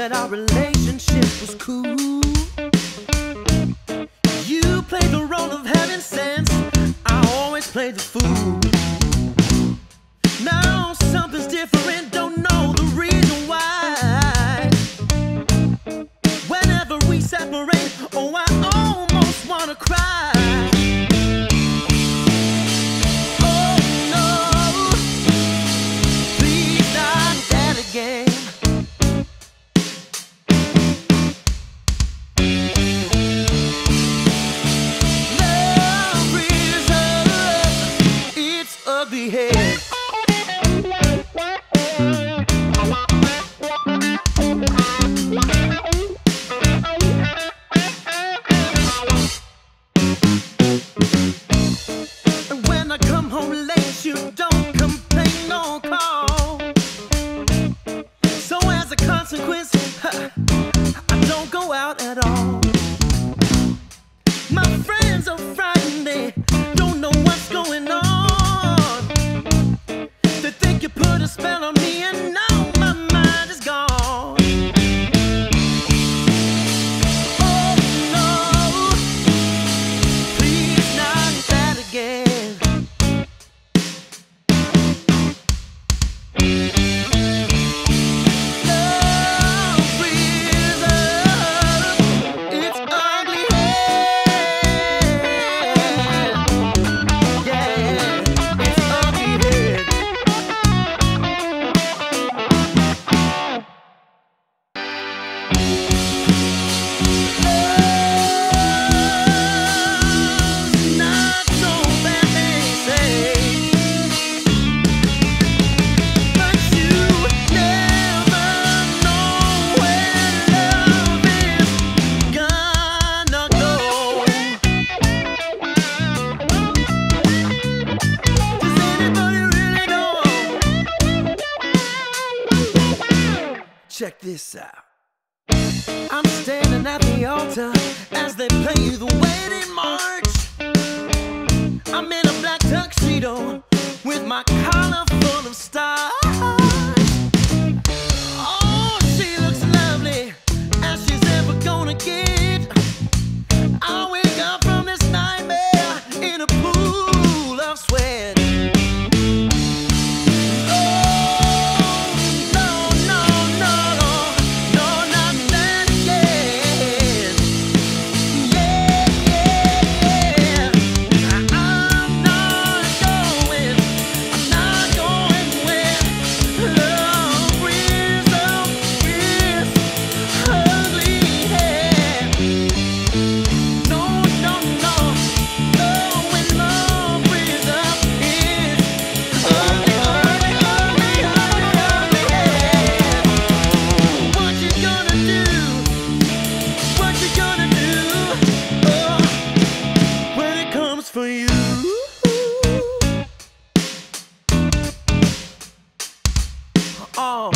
that our relationship was cool. You played the role of having sense, I always played the fool. Now something's different, don't know the reason why. Whenever we separate, oh, I almost wanna cry. Oh no, please not that again. Love rears up its ugly head. You don't complain or call. So as a consequence, I don't go out at all. My friends are frightened, they don't know what's going on. They think you put a spell on me and now my mind is gone. Oh no, please not that again. Check this out. I'm standing at the altar as they play the wedding march. I'm in a black tuxedo with my collar full of stars. Oh, she looks lovely as she's ever gonna get. I wake up from this nightmare in a pool of sweat. For you, oh.